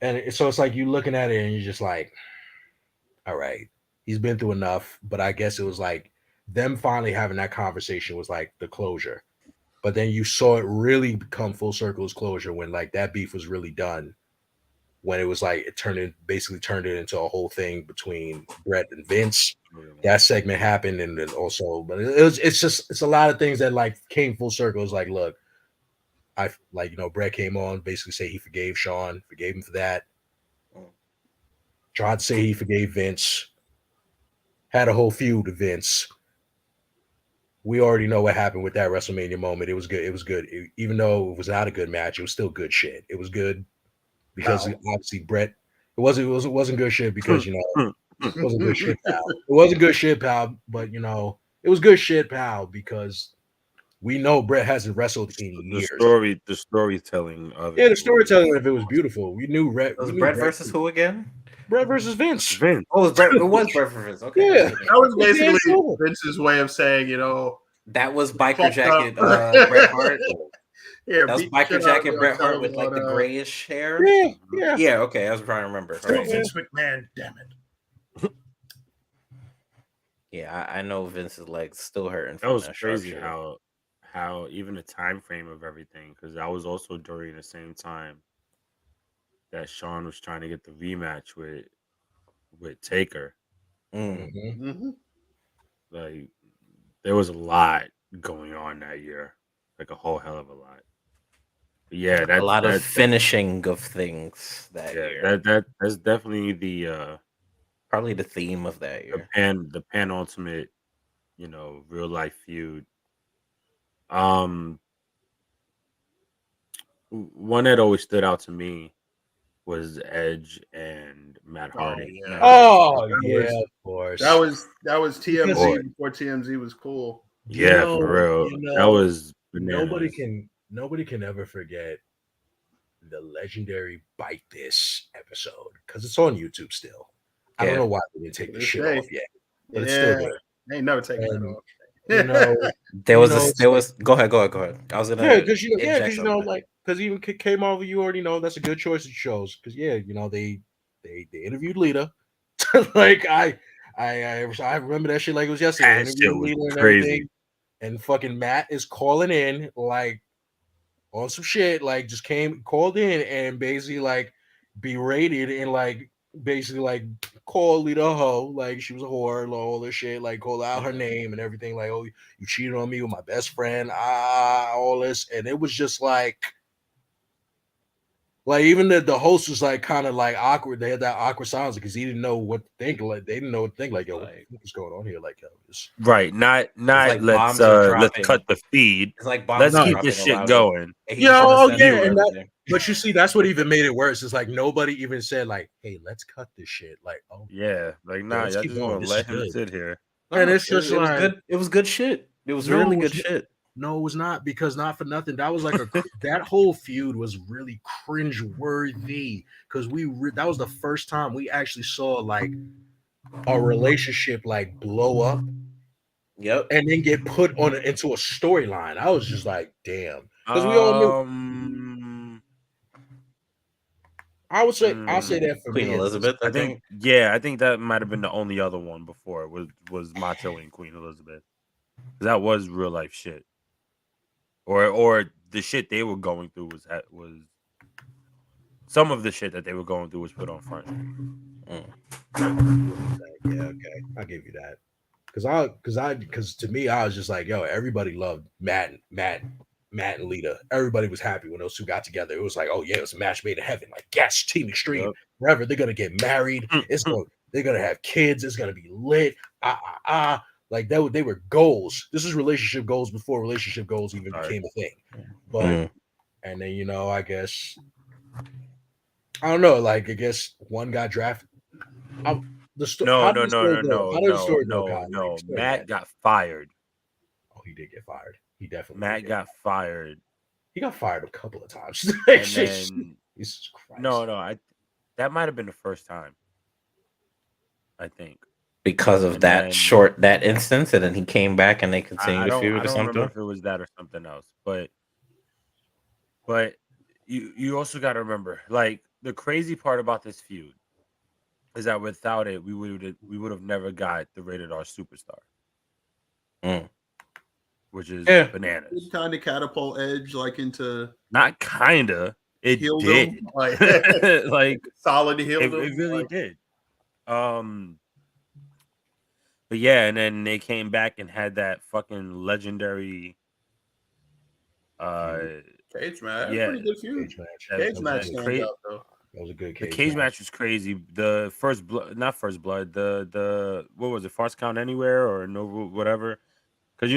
it's like you looking at it and you're just like, all right, he's been through enough. But I guess it was like them finally having that conversation was like the closure. But then you saw it really become full circle as closure when like that beef was really done. When it was like basically turned it into a whole thing between Brett and Vince. That segment happened, and then also, but it's a lot of things that like came full circle. It's like, look, Brett came on, basically say he forgave Sean, forgave him for that. Tried to say he forgave Vince. Had a whole feud with Vince. We already know what happened with that WrestleMania moment. It was good. Even though it was not a good match, it was still good shit. It was good because obviously Brett. It wasn't good shit because it wasn't good shit, pal. It wasn't good shit, pal. But it was good shit, pal, because we know Brett hasn't wrestled in years. The storytelling of it. Yeah, the storytelling of it was beautiful. We knew Brett. Was Brett versus who again? Brett versus Vince. Vince. Oh, it was Brett. It was Brett versus Vince. Okay. Yeah. That was basically Vince's way of saying, that was biker jacket Bret Hart. Yeah, that was biker jacket Bret Hart with like the grayish hair. Yeah. Okay, I was trying to remember. Right. Vince McMahon, damn it. Yeah, I know Vince's legs still hurting. That was crazy how even the time frame of everything, because that was also during the same time that Sean was trying to get the rematch with Taker. Mm-hmm. Like there was a lot going on that year, like a whole hell of a lot. But yeah, a lot of finishing of things that year. That's definitely the probably the theme of that year. The penultimate, real life feud. One that always stood out to me was Edge and Matt Hardy. Of course. That was TMZ before TMZ was cool. Yeah, for real. That was bananas. Nobody can ever forget the legendary Bite This episode because it's on YouTube still. I don't know why they didn't take the shit off yet, but it's still there. They ain't never taken it off. There was. Go ahead. I was gonna. Because because even came over, you already know that's a good choice of shows. Because they interviewed Lita. Like I remember that shit like it was yesterday. That shit was crazy. And fucking Matt is calling in like on some shit, like just called in and basically like berated and like basically like called Lita a hoe, like she was a whore, all this shit, like called out her name and everything, like, oh, you cheated on me with my best friend, all this. And it was just like even the host was like kind of like awkward. They had that awkward silence because he didn't know what to think. Like they didn't know what to think. Like, yo, what's going on here? Like, right? Not like let's cut the feed. It's like let's keep this shit going. And But you see, that's what even made it worse. It's like nobody even said like, "Hey, let's cut this shit." Like, oh Yeah, like nah, let's y'all keep just going. gonna This let is him good. sit here. And No, it's just it was like good. It was good shit. It was No, really it good was- shit. no, it was not because not for nothing. That was like that whole feud was really cringe worthy because that was the first time we actually saw like a relationship like blow up Yep. and then get put on into a storyline. I was just like, damn, because we all knew. I'll say that for Queen me. Elizabeth, I think that might have been the only other one before was Macho and Queen Elizabeth. That was real life shit. Or the shit they were going through was some of the shit that they were going through was put on Front Street. Yeah, okay, I'll give you that. Because to me, I was just like, yo, everybody loved Matt and Lita. Everybody was happy when those two got together. It was like, oh yeah, it was a match made in heaven. Like, yes, Team Extreme. Yep. Forever, they're gonna get married. They're gonna have kids. It's gonna be lit. Like they were goals. This is relationship goals before relationship goals even became a thing. But and then I guess I don't know. Like I guess one got drafted. How did the story go? How did the story go, God? No. Like, Matt got fired. Oh, he did get fired. He definitely Matt got fired. He got fired a couple of times. And then Jesus Christ. No, that might have been the first time. I think because of that instance, and then he came back and they continued to feud or I don't something. remember if it was that or something else, but you also got to remember, like the crazy part about this feud is that without it, we would have never got the Rated R Superstar, which is bananas. It kind of catapult Edge like into not kinda. It did like like solid healed him. It really did. But yeah, and then they came back and had that fucking legendary cage match. Yeah, Pretty good feud. Cage match stands out though. That was a good cage. The cage match was crazy. The not first blood. The what was it? False count anywhere or no whatever. Because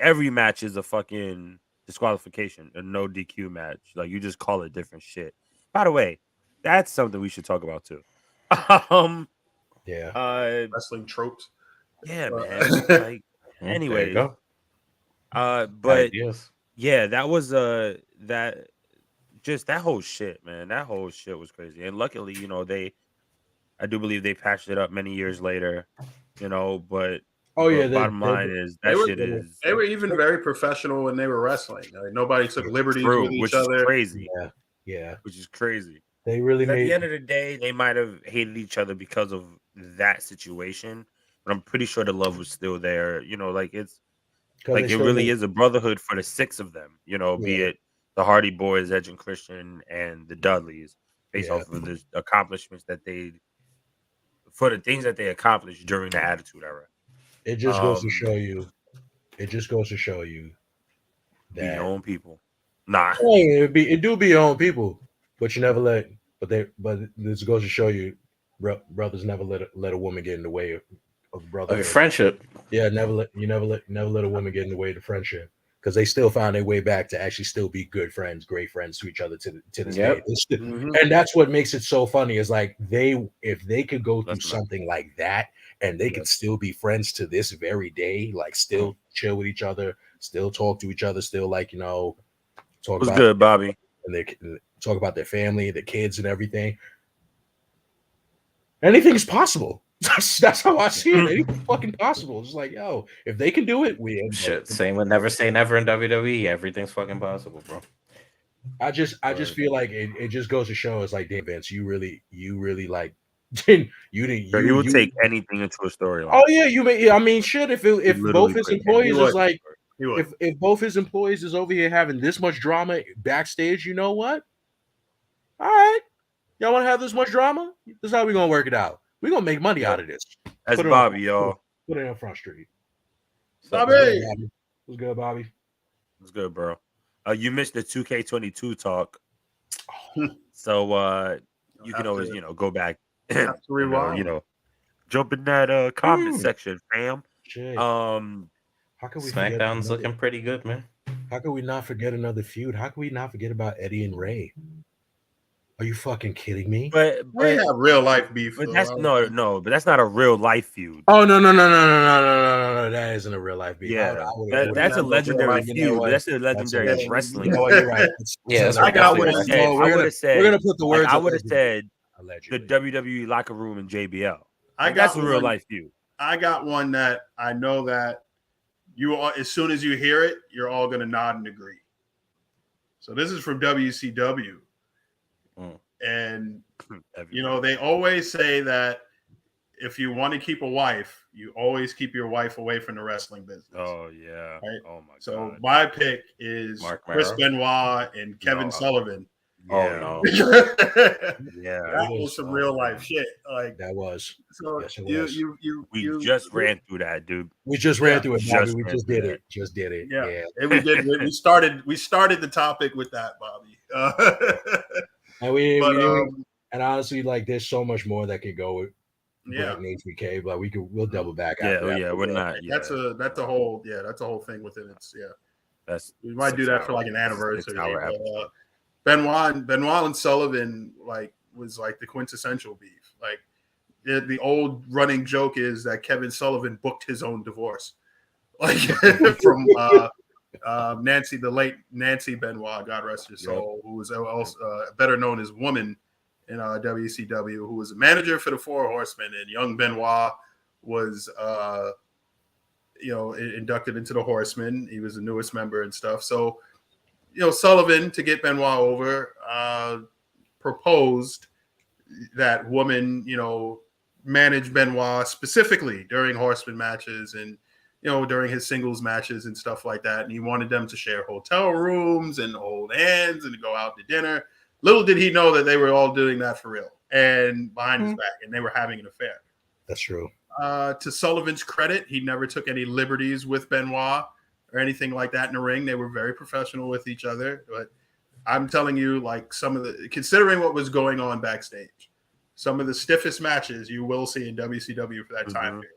every match is a fucking disqualification, a no DQ match. Like you just call it different shit. By the way, that's something we should talk about too. Wrestling tropes. Yeah, man. Like, anyways. But yeah, that was that whole shit, man. That whole shit was crazy. And luckily, I do believe they patched it up many years later, but bottom line is they were even very professional when they were wrestling. Like, nobody took liberties with each other. Crazy. Yeah. Which is crazy. They really at the end of the day, they might have hated each other because of that situation, but I'm pretty sure the love was still there. Like it's like it really is a brotherhood for the six of them, be it the Hardy Boys, Edge and Christian, and the Dudleys, based off of the accomplishments that the things that they accomplished during the Attitude Era. It just goes to show you. It just goes to show you that be your own people. Nah, it do be your own people, but you never let. But this goes to show you, brothers never let a woman get in the way of brotherhood. Friendship. Yeah, never let a woman get in the way of the friendship, because they still find their way back to actually still be good friends, great friends to each other to this day. And that's what makes it so funny is like if they could go through something like that and they could still be friends to this very day, like still chill with each other, still talk to each other, still talk What's about good, Bobby, and they talk about their family, their kids, and everything. Anything's possible. That's how I see it. Anything's fucking possible. Just like, yo, if they can do it, shit. Same with never say never in WWE. Everything's fucking possible, bro. I just feel like it just goes to show it's like, damn, Vince, you really like you would take anything into a storyline. Oh yeah, you may. I mean, shit. If both his employees is like, if both his employees is over here having this much drama backstage, you know what? All right, y'all want to have this much drama? This is how we gonna work it out. We're gonna make money out of this. That's Bobby, y'all. Put it on Front Street. Bobby. What's good, Bobby? What's good, bro? You missed the 2K22 talk. So you can always, go back and jump in that comment section, fam. Shit. How could we SmackDown's looking pretty good, man. How could we not forget another feud? How could we not forget about Eddie and Ray? Are you fucking kidding me? But They have real life beef. but though. that's but that's not a real life feud. Oh no! That isn't a real life beef. Yeah, would've that's a no real legendary life, you know feud. what? That's a legendary That's wrestling. You know what? You're right. Yeah, that's I got definitely one. right. Said, I would have said we're gonna put the words. I would have said the allegedly. WWE locker room and JBL. I That's got a real one. life feud. I got one that I know that you all, as soon as you hear it, you're all going to nod and agree. So this is from WCW. And, they always say that if you want to keep a wife, you always keep your wife away from the wrestling business. Oh, yeah. Right? Oh, my God. So my pick is Mark Chris Merrow? Benoit and Kevin Sullivan. Oh no. That was some real life shit. Like that was. So yes, it you, was. you just ran through that, dude. We just ran through it, Bobby. We ran just through did that. it. Just did it. Yeah. Yeah. And we did. We started the topic with that, Bobby. And we But, didn't, and honestly, like there's so much more that could go with yeah. HBK, but we'll double back after that. Yeah, we're not. That's a whole thing within its. Yeah, That's we might do that for like an 6 anniversary. hour But, episode. Benoit and Sullivan was like the quintessential beef. Like the old running joke is that Kevin Sullivan booked his own divorce, like from Nancy, the late Nancy Benoit, God rest her soul, who was also better known as Woman in WCW, who was a manager for the Four Horsemen, and young Benoit was inducted into the Horsemen. He was the newest member and stuff. So Sullivan, to get Benoit over, proposed that Woman manage Benoit specifically during Horseman matches and during his singles matches and stuff like that. And he wanted them to share hotel rooms and hold hands and go out to dinner. Little did he know that they were all doing that for real and behind his back, and they were having an affair. That's true. To Sullivan's credit, he never took any liberties with Benoit or anything like that in the ring. They were very professional with each other. But I'm telling you, like considering what was going on backstage, some of the stiffest matches you will see in WCW for that time period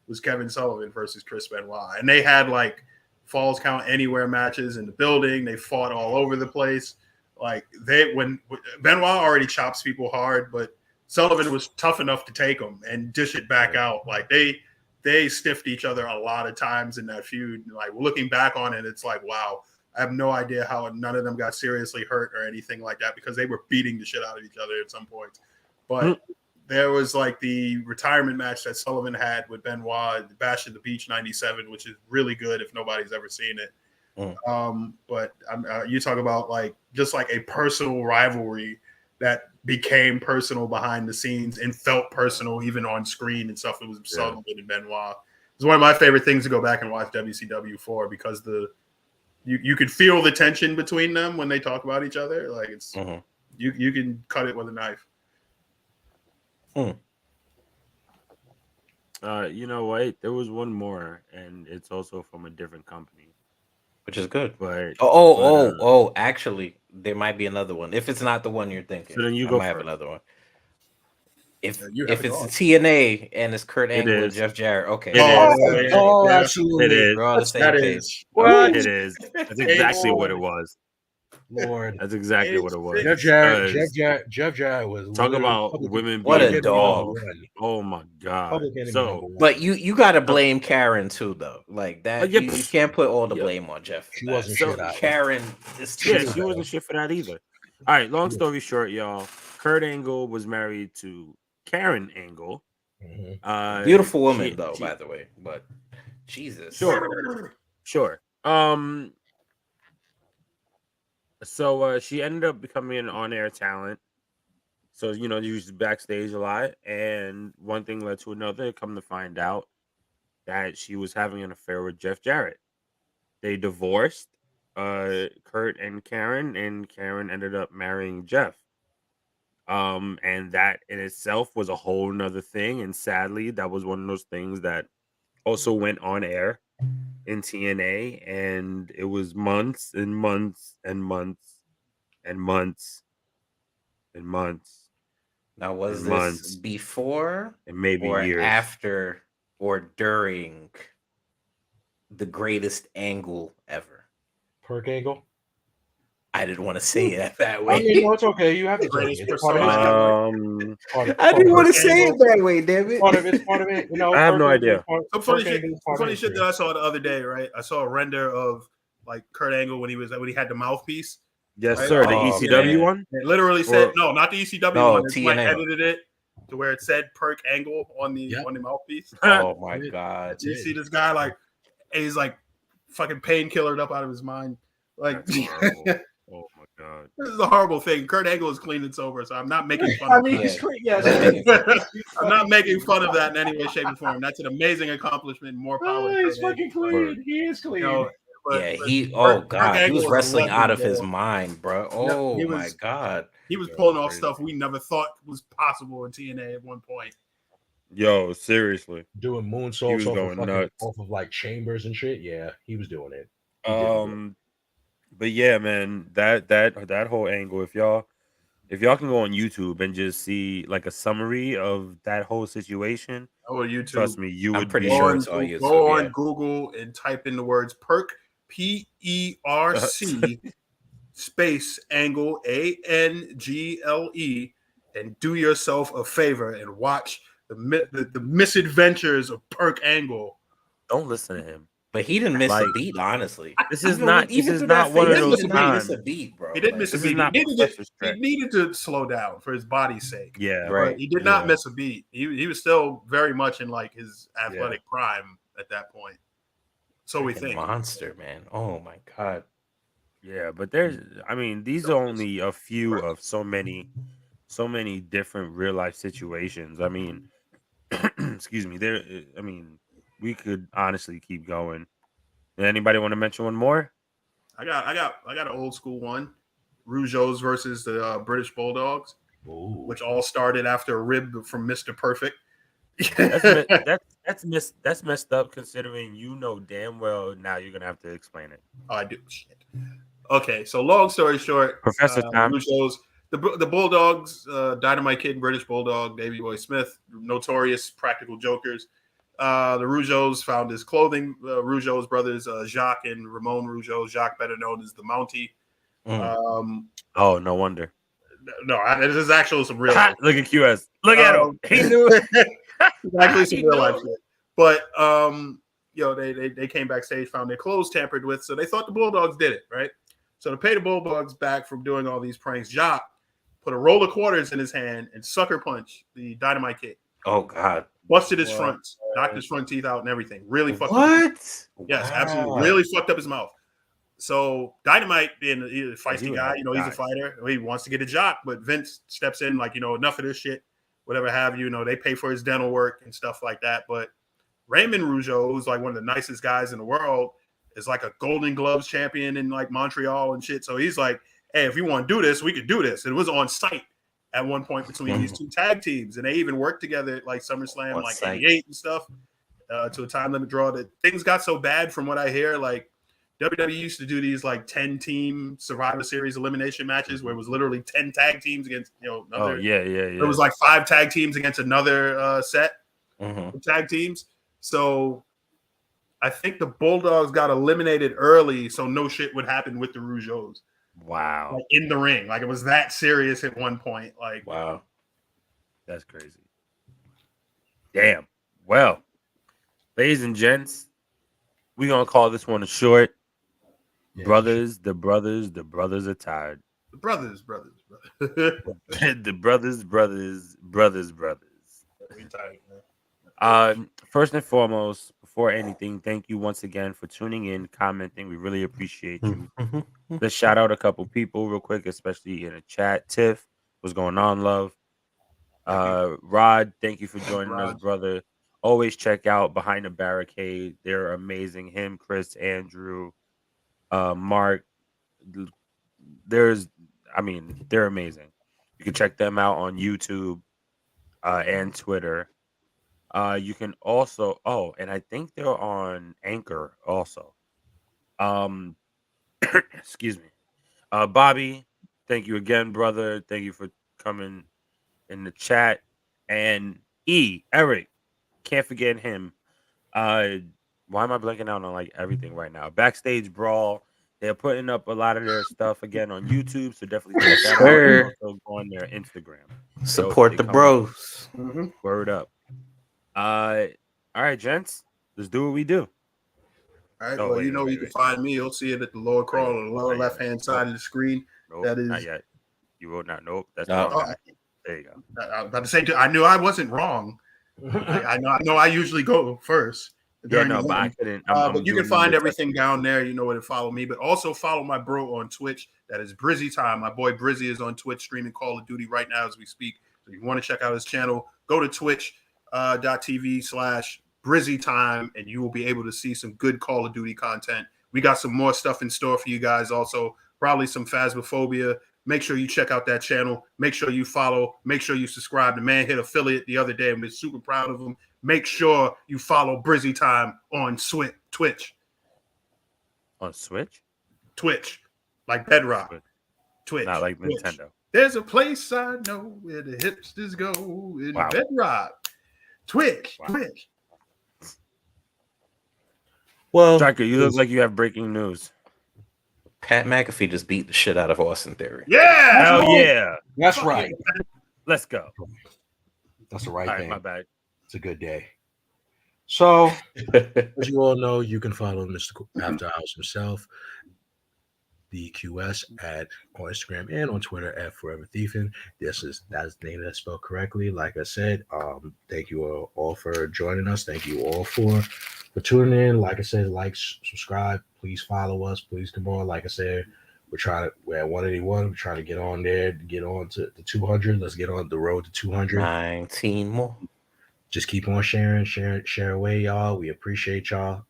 was Kevin Sullivan versus Chris Benoit. And they had like Falls Count Anywhere matches in the building. They fought all over the place. Like when Benoit already chops people hard, but Sullivan was tough enough to take them and dish it back out. Like they stiffed each other a lot of times in that feud. Like looking back on it, it's like, wow, I have no idea how none of them got seriously hurt or anything like that because they were beating the shit out of each other at some points. But there was like the retirement match that Sullivan had with Benoit, Bash at the Beach '97, which is really good if nobody's ever seen it. But you talk about like just like a personal rivalry that became personal behind the scenes and felt personal even on screen and stuff. It was Sullivan and Benoit. It's one of my favorite things to go back and watch WCW for because you could feel the tension between them when they talk about each other. Like it's you can cut it with a knife. You know what? There was one more, and it's also from a different company, which is good. But actually, there might be another one. If it's not the one you're thinking, so then you might have another one. If it's TNA and it's Kurt Angle and Jeff Jarrett, okay. Absolutely. It is. We're on the same page. What? It is. That's exactly what it was. Lord, that's exactly what it was. Jeff Jarrett was talk about women. What a dog! Oh my god! So, but you got to blame Karen too, though. Like that, you can't put all the blame on Jeff. She wasn't shit. Karen, she wasn't shit for that either. All right, long story short, y'all. Kurt Angle was married to Karen Angle. Beautiful woman, though, by the way. But Jesus, sure. So she ended up becoming an on-air talent. So, used backstage a lot. And one thing led to another. Come to find out that she was having an affair with Jeff Jarrett. They divorced, Kurt and Karen ended up marrying Jeff. And that in itself was a whole nother thing. And sadly, that was one of those things that also went on air in TNA, and it was months and months and months and months and months. Now, was this before and maybe or years after or during the greatest angle ever? Perk Angle? I didn't want to say it that I way. mean, no, it's okay. You have to take Greatest it. It's part of persona it. ever. I didn't want to Perk say it angle. that way, damn it. Part of it. Part of it. You know, I have no Perk Angle idea. is part- Some funny Perk shit. Angle is Some part of funny it, shit too. that I saw the other day. Right, I saw a render of like Kurt Angle when he had the mouthpiece. Yes, Right? sir. The Oh, ECW man. one. It literally said Or- no, not the ECW No, one. It's like TNA. edited it to where it said Perk Angle on the Yep. mouthpiece. Oh my That's god. That's You it. see this guy like he's like fucking painkillered up out of his mind. Like That's horrible. Oh my god. this is a horrible thing. Kurt Angle is clean and sober, so I'm not making fun I of mean, Yeah. he's clean. Yes. Let me- I'm not making fun of that in any way, shape, or form. That's an amazing accomplishment. More power. to He's Kurt fucking Angle. clean. He is clean. You know, Yeah, but he. Kurt- Oh Kurt god, he Angle was a wrestling legend, out of bro. his mind, bro. Oh he my was- god. He was Yeah, pulling off crazy. stuff we never thought was possible in TNA at one point. Yo, seriously. Doing He moonsaults was off of, going fucking, nuts. off of like chambers and shit. Yeah, he was doing it. He did it. But yeah, man, that whole angle. If y'all can go on YouTube and just see like a summary of that whole situation, Oh, YouTube. trust me, you I'm would pretty be sure Go it's all on, YouTube, go on yeah. Google and type in the words Perk PERC space angle ANGLE and do yourself a favor and watch the misadventures of Perk Angle. Don't listen to him. But he didn't miss a Like, beat, honestly. this is Even not- with- even this is through that not one phase, of he those did not miss a times. beat, bro. He did Like, miss a this is beat. not He Professor Stretch. needed to slow down for his body's sake. Yeah, Right. But he did not Yeah. miss a beat. He was still very much in like his athletic prime at that point. So we freaking think. monster, man. Oh my god. Yeah, but these are only a few of so many different real life situations. I mean, excuse me. We could honestly keep going. Anybody want to mention one more? I got an old school one. Rougeau's versus the British Bulldogs, Ooh. which all started after a rib from Mr. Perfect. That's messed up. Considering you know damn well now you're gonna have to explain it. I do. Shit. Okay, so long story short, Professor Tom. Rougeau's the Bulldogs, Dynamite Kid, British Bulldog, Davey Boy Smith, notorious practical jokers. The Rougeaus found his clothing. Rougeau's brothers, Jacques and Ramon Rougeau. Jacques, better known as the Mountie. Oh, no wonder. No, this is actually some real. Look at QS. Look at him. He knew it. Actually some real life shit. But they came backstage, found their clothes tampered with, so they thought the Bulldogs did it, right? So to pay the Bulldogs back from doing all these pranks, Jacques put a roll of quarters in his hand and sucker punched the Dynamite Kid. Oh god. Busted his fronts, knocked his front teeth out and everything. Really fucked up. What? Yes, Wow. absolutely. Really fucked up his mouth. So Dynamite, being a feisty would guy, have he's a died. fighter. He wants to get a job, but Vince steps in like, enough of this shit, whatever have you. They pay for his dental work and stuff like that. But Raymond Rougeau, who's like one of the nicest guys in the world, is like a Golden Gloves champion in like Montreal and shit. So he's like, hey, if you want to do this, we could do this. And it was on site at one point between these two tag teams. And they even worked together at like SummerSlam, On like site. 88 and stuff, to a time limit draw that things got so bad from what I hear. Like WWE used to do these like 10-team Survivor Series elimination matches where it was literally 10 tag teams against, another. Oh yeah. It was like 5 tag teams against another set of tag teams. So I think the Bulldogs got eliminated early, so no shit would happen with the Rougeaus. Wow. Like in the ring. Like it was that serious at one point. Like, Wow. That's crazy. Damn. Well, ladies and gents, we're gonna call this one a short. Yeah, The brothers are tired. the brothers. The brothers. We tired, man. First and foremost, before anything, thank you once again for tuning in, commenting. We really appreciate you. Let's shout out a couple people real quick, especially in the chat. Tiff, what's going on, love? Rod, thank you for joining us, brother. Always check out Behind the Barricade. They're amazing. Him, Chris, Andrew, Mark. They're amazing. You can check them out on YouTube and Twitter. You can also, and I think they're on Anchor also. Excuse me. Bobby, thank you again, brother. Thank you for coming in the chat. And Eric, can't forget him. Why am I blanking out on like everything right now? Backstage Brawl, They're putting up a lot of their stuff again on YouTube, so definitely check that out. sir. And also go on their Instagram. Support They the come bros. Mhm. word up. All right, gents, let's do what we do. All right. Oh, Well, wait, you know, wait, you wait, can find me. You'll see it at the lower corner, the lower Not yet. left-hand side of the screen. Nope, That not is. yet. You wrote not. Nope, that's No. the wrong Oh, guy. There you go. I was about to say, I knew I wasn't wrong. I know. I usually go first. Yeah, During no, the but I win. couldn't. But you can doing find the everything second. down there. You know where to follow me, but also follow my bro on Twitch. That is Brizzy Time. My boy Brizzy is on Twitch streaming Call of Duty right now as we speak. So if you want to check out his channel, go to twitch.tv/Brizzy Time, and you will be able to see some good Call of Duty content. We got some more stuff in store for you guys. Also, probably some Phasmophobia. Make sure you check out that channel. Make sure you follow. Make sure you subscribe. The man hit affiliate the other day, and we're super proud of him. Make sure you follow Brizzy Time on Twitch. On Switch? Twitch, like Bedrock. Switch. Twitch, Not like Twitch. Nintendo. There's a place I know where the hipsters go in Wow. Bedrock. Twitch, Wow. Twitch. Well, Striker, you look like you have breaking news. Pat McAfee just beat the shit out of Austin Theory. Yeah. Hell Oh, yeah. that's right. Let's go. That's the right All right, thing. my bad. It's a good day. So, as you all know, you can follow Mr. After Hours himself, the QS on Instagram and on Twitter at Forever Thiefing. That's the name that's spelled correctly. Like I said, thank you all for joining us. Thank you all for tuning in. Like I said, subscribe. Please follow us. Please come on. Like I said, we're at 181. We're trying to get on there, get on to the 200. Let's get on the road to 200. 19 more. Just keep on share away, y'all. We appreciate y'all.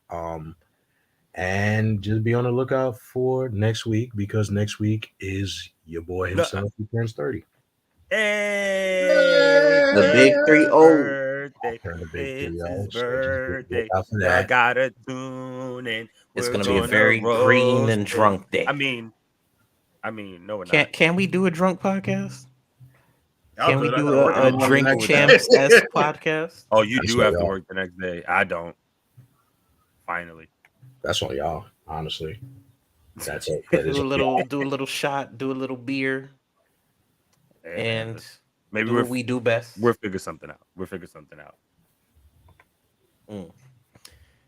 And just be on the lookout for next week, because next week is your boy himself who turns 30. Hey, The big 3-0. birthday. Turn the big It's 3-0. his So just be birthday. lookout for Y'all that. gotta tune in. It's We're gonna be a gonna very green roast and it. drunk day. I mean, no, we're not. Can we do a drunk podcast? Y'all Can we good. I do gotta work in a the morning drink next champs day. esque podcast? Oh, you That's do what have to y'all- work the next day. I don't. Finally. That's on y'all, honestly. That's it. Do a little shot, do a little beer, Hey, man, and maybe do what we do best. we'll figure something out.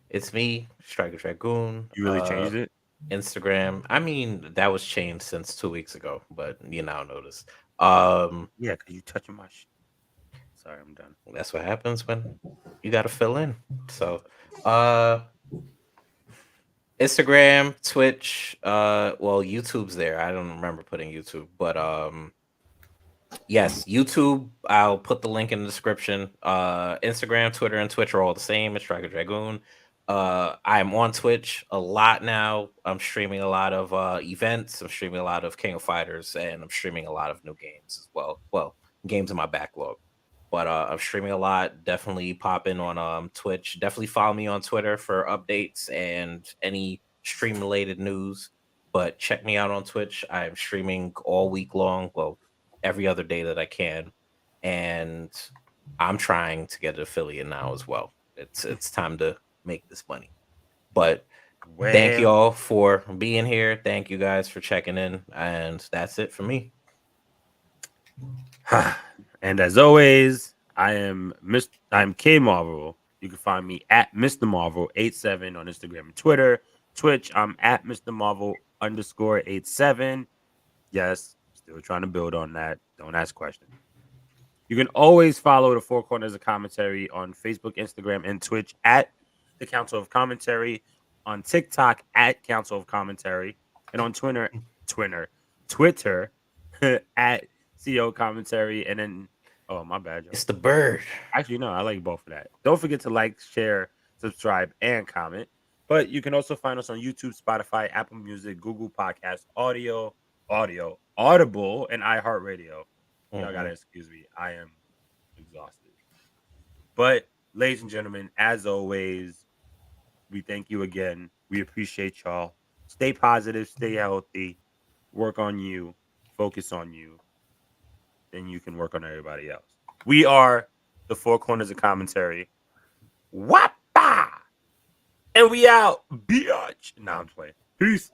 It's me, Striker Dragoon. You really changed it? Instagram. I mean, that was changed since 2 weeks ago, but you now notice. Yeah, because you touching my shit. Sorry, I'm done. That's what happens when you got to fill in. So, Instagram, Twitch, well, YouTube's there. I don't remember putting YouTube, but yes, YouTube. I'll put the link in the description. Instagram, Twitter, and Twitch are all the same. It's Striker Dragoon. I'm on Twitch a lot now. I'm streaming a lot of events. I'm streaming a lot of King of Fighters, and I'm streaming a lot of new games as well. Well, games in my backlog. But I'm streaming a lot. Definitely pop in on Twitch. Definitely follow me on Twitter for updates and any stream related news. But check me out on Twitch. I'm streaming all week long. Well, every other day that I can. And I'm trying to get an affiliate now as well. It's time to make this money. But thank you all for being here. Thank you guys for checking in. And that's it for me. And as always, I'm K Marvel. You can find me at Mr. Marvel 87 on Instagram and Twitter. Twitch, I'm at Mr. Marvel _87. Yes, still trying to build on that. Don't ask questions. You can always follow the Four Corners of Commentary on Facebook, Instagram, and Twitch at the Council of Commentary, on TikTok at Council of Commentary, and on Twitter at CO Commentary, and then my bad, y'all. It's the bird. Actually, no, I like both of that. Don't forget to like, share, subscribe, and comment. But you can also find us on YouTube, Spotify, Apple Music, Google Podcasts, Audible, and iHeartRadio. Y'all gotta excuse me. I am exhausted. But, ladies and gentlemen, as always, we thank you again. We appreciate y'all. Stay positive, stay healthy, work on you, focus on you. Then you can work on everybody else. We are the Four Corners of Commentary. Wappa! And we out. Biatch. Nah, I'm playing. Peace.